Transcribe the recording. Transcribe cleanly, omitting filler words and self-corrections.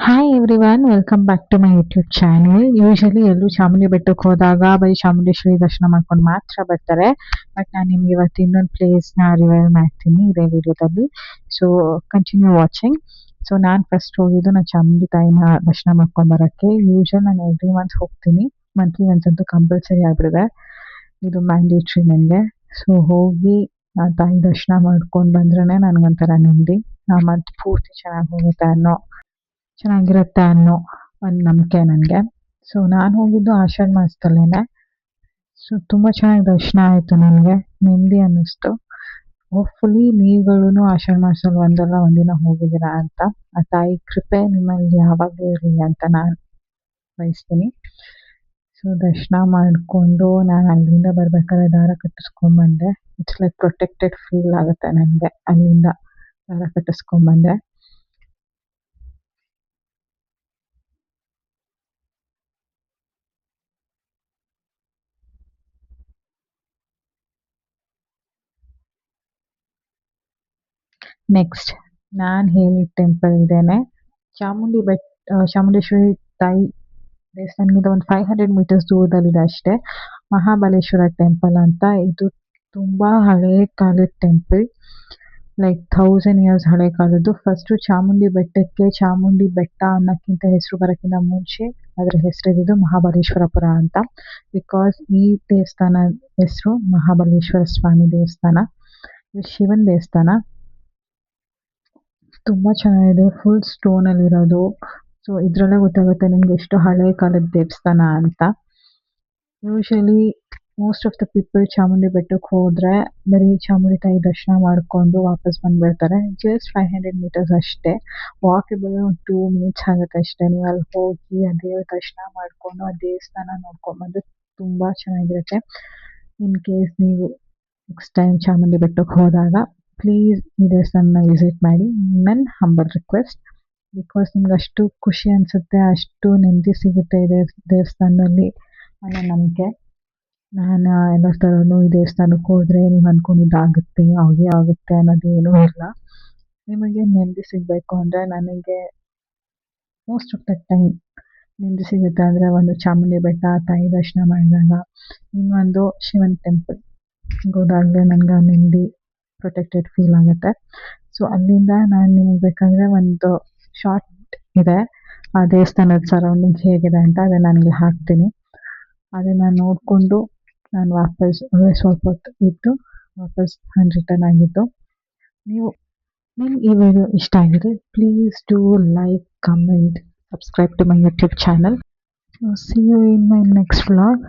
Hi everyone welcome back to my YouTube channel. Usually ಎಲ್ಲರೂ ಚಾಮುಂಡಿ ಬೆಟ್ಟಕ್ಕೆ ಹೋದಾಗ ಬರೀ ಚಾಮುಂಡೇಶ್ವರಿ ದರ್ಶನ ಮಾಡ್ಕೊಂಡು ಮಾತ್ರ ಬರ್ತಾರೆ. ಬಟ್ ನಾನು ನಿಮ್ಗೆ ಇವತ್ತು ಇನ್ನೊಂದು ಪ್ಲೇಸ್ನ ರಿವೈಲ್ ಮಾಡ್ತೀನಿ ಇದೇ ವಿಡಿಯೋದಲ್ಲಿ. So continue watching. ಸೊ ನಾನು ಫಸ್ಟ್ ಹೋಗಿದ್ದು ನಾನು ಚಾಮುಂಡಿ ತಾಯಿನ ದರ್ಶನ ಮಾಡ್ಕೊಂಡು ಬರೋಕ್ಕೆ. ಯೂಶಲ್ ನಾನು ಎವ್ರಿ ಮಂತ್ ಹೋಗ್ತೀನಿ. ಮಂತ್ಲಿ ಒನ್ಸ್ ಅಂತೂ ಕಂಪಲ್ಸರಿ ಆಗ್ಬಿಡಿದೆ, ಇದು ಮ್ಯಾಂಡೇಟ್ರಿ ನನಗೆ. ಸೊ ಹೋಗಿ ಆ ತಾಯಿ ದರ್ಶನ ಮಾಡ್ಕೊಂಡು ಬಂದ್ರೇ ನನಗೊಂಥರ ನೆಮ್ಮದಿ. ಆ ಮಂತ್ ಪೂರ್ತಿ ಚೆನ್ನಾಗಿರುತ್ತೆ ಅನ್ನೋ ಒಂದು ನಂಬಿಕೆ ನನಗೆ. ಸೊ ನಾನು ಹೋಗಿದ್ದು ಆಷಾಢ ಮಾಸದಲ್ಲೇ. ಸೊ ತುಂಬ ಚೆನ್ನಾಗಿ ದರ್ಶನ ಆಯಿತು, ನನಗೆ ನೆಮ್ಮದಿ ಅನ್ನಿಸ್ತು. ಹೋಪ್ಫುಲಿ ನೀವುಗಳೂ ಆಷಾಢ ಮಾಸದಲ್ಲಿ ಒಂದಲ್ಲ ಒಂದಿನ ಹೋಗಿದ್ದೀರಾ ಅಂತ. ಆ ತಾಯಿ ಕೃಪೆ ನಿಮ್ಮಲ್ಲಿ ಯಾವಾಗಲೂ ಇರಲಿ ಅಂತ ನಾನು ಬಯಸ್ತೀನಿ. ಸೊ ದರ್ಶನ ಮಾಡಿಕೊಂಡು ನಾನು ಅಲ್ಲಿಂದ ಬರ್ಬೇಕಾದ್ರೆ ದಾರ ಕಟ್ಟಿಸ್ಕೊಂಬಂದೆ. ಇಟ್ಸ್ ಲೈಕ್ ಪ್ರೊಟೆಕ್ಟೆಡ್ ಫೀಲ್ ಆಗುತ್ತೆ ನನಗೆ ಅಲ್ಲಿಂದ ದಾರ ಕಟ್ಟಿಸ್ಕೊಂಬಂದೆ. ನೆಕ್ಸ್ಟ್ ನಾನು ಹೇಳಿದ ಟೆಂಪಲ್ ಇದೇನೆ, ಚಾಮುಂಡೇಶ್ವರಿ ತಾಯಿ ದೇವಸ್ಥಾನದಿಂದ ಒಂದು 500 ಮೀಟರ್ಸ್ ದೂರದಲ್ಲಿದೆ ಅಷ್ಟೇ. ಮಹಾಬಲೇಶ್ವರ ಟೆಂಪಲ್ ಅಂತ. ಇದು ತುಂಬ ಹಳೇ ಕಾಲದ ಟೆಂಪಲ್, ಲೈಕ್ 1000 ಇಯರ್ಸ್ ಹಳೆ ಕಾಲದ್ದು. ಫಸ್ಟು ಚಾಮುಂಡಿ ಬೆಟ್ಟಕ್ಕೆ ಚಾಮುಂಡಿ ಬೆಟ್ಟ ಅನ್ನೋಕ್ಕಿಂತ ಹೆಸರು ಬರೋಕ್ಕಿಂತ ಮುಂಚೆ ಅದರ ಹೆಸರಿದ್ದು ಮಹಾಬಲೇಶ್ವರಪುರ ಅಂತ. ಬಿಕಾಸ್ ಈ ದೇವಸ್ಥಾನ ಹೆಸರು ಮಹಾಬಲೇಶ್ವರ ಸ್ವಾಮಿ ದೇವಸ್ಥಾನ. ಇದು ಶಿವನ ದೇವಸ್ಥಾನ. ತುಂಬ ಚೆನ್ನಾಗಿದೆ, ಫುಲ್ ಸ್ಟೋನಲ್ಲಿರೋದು. ಸೊ ಇದರಲ್ಲೇ ಗೊತ್ತಾಗುತ್ತೆ ನಿಮ್ಗೆ ಎಷ್ಟು ಹಳೆ ಕಾಲದ ದೇವಸ್ಥಾನ ಅಂತ. Usually most of the people Chamundi ಬೆಟ್ಟಕ್ಕೆ ಹೋದರೆ ಬರೀ ಚಾಮುಂಡಿ ತಾಯಿ ದರ್ಶನ ಮಾಡಿಕೊಂಡು ವಾಪಸ್ ಬಂದುಬಿಡ್ತಾರೆ. ಜಸ್ಟ್ 500 ಮೀಟರ್ಸ್ ಅಷ್ಟೇ, ವಾಕೇಬಲ್ ಒಂದು 2 ಮಿನಿಟ್ಸ್ ಆಗುತ್ತೆ ಅಷ್ಟೇ. ನೀವು ಅಲ್ಲಿ ಹೋಗಿ ಆ ದೇವ್ರ ದರ್ಶನ ಮಾಡಿಕೊಂಡು ಆ ದೇವಸ್ಥಾನ ನೋಡ್ಕೊಂಬಂದು ತುಂಬ ಚೆನ್ನಾಗಿರುತ್ತೆ. ಇನ್ ಕೇಸ್ ನೀವು ನೆಕ್ಸ್ಟ್ ಟೈಮ್ ಚಾಮುಂಡಿ ಬೆಟ್ಟಕ್ಕೆ ಹೋದಾಗ ಪ್ಲೀಸ್ ಈ ದೇವಸ್ಥಾನನ ವಿಸಿಟ್ ಮಾಡಿ, ನನ್ನ ಹಂಬಲ್ ರಿಕ್ವೆಸ್ಟ್. ಬಿಕಾಸ್ ನಿಮ್ಗೆ ಅಷ್ಟು ಖುಷಿ ಅನಿಸುತ್ತೆ, ಅಷ್ಟು ನೆಮ್ಮದಿ ಸಿಗುತ್ತೆ ಈ ದೇವಸ್ಥಾನದಲ್ಲಿ ಅನ್ನೋ ನಂಬಿಕೆ. ನಾನು ಎಲ್ಲ ಥರನೂ ಈ ದೇವಸ್ಥಾನಕ್ಕೆ ಹೋದರೆ ನೀವು ಅಂದ್ಕೊಂಡಿದ್ದಾಗುತ್ತೆ ಹಾಗೆ ಆಗುತ್ತೆ ಅನ್ನೋದೇನೂ ಇಲ್ಲ. ನಿಮಗೆ ನೆಮ್ಮದಿ ಸಿಗಬೇಕು ಅಂದರೆ ನನಗೆ ಮೋಸ್ಟ್ ಆಫ್ ದ ಟೈಮ್ ನೆಮ್ಮದಿ ಸಿಗುತ್ತೆ ಅಂದರೆ ಒಂದು ಚಾಮುಂಡಿ ಬೆಟ್ಟ ತಾಯಿ ದರ್ಶನ ಮಾಡಿದಾಗ, ಇನ್ನೊಂದು ಶಿವನ ಟೆಂಪಲ್ ಹೋದಾಗಲೇ ನನಗೆ ಆ ನೆಮ್ಮದಿ ಪ್ರೊಟೆಕ್ಟೆಡ್ ಫೀಲ್ ಆಗುತ್ತೆ. ಸೊ ಅಲ್ಲಿಂದ ನಾನು ನಿಮಗೆ ಬೇಕಂದರೆ ಒಂದು ಶಾರ್ಟ್ ಇದೆ ಆ ದೇವಸ್ಥಾನದ ಸರೌಂಡಿಂಗ್ಸ್ ಹೇಗಿದೆ ಅಂತ, ಅದನ್ನು ನನಗೆ ಹಾಕ್ತೀನಿ. ಅದನ್ನು ನೋಡಿಕೊಂಡು ನಾನು ವಾಪಸ್ ಸ್ವಲ್ಪ ಹೊತ್ತು ಇದ್ದು ವಾಪಸ್ ನಾನು ರಿಟರ್ನ್ ಆಗಿದ್ದು. ನಿಮ್ಗೆ ಈ ವಿಡಿಯೋ ಇಷ್ಟ ಆಗಿದೆ, please do like, comment, subscribe to my YouTube channel. See you in my next vlog.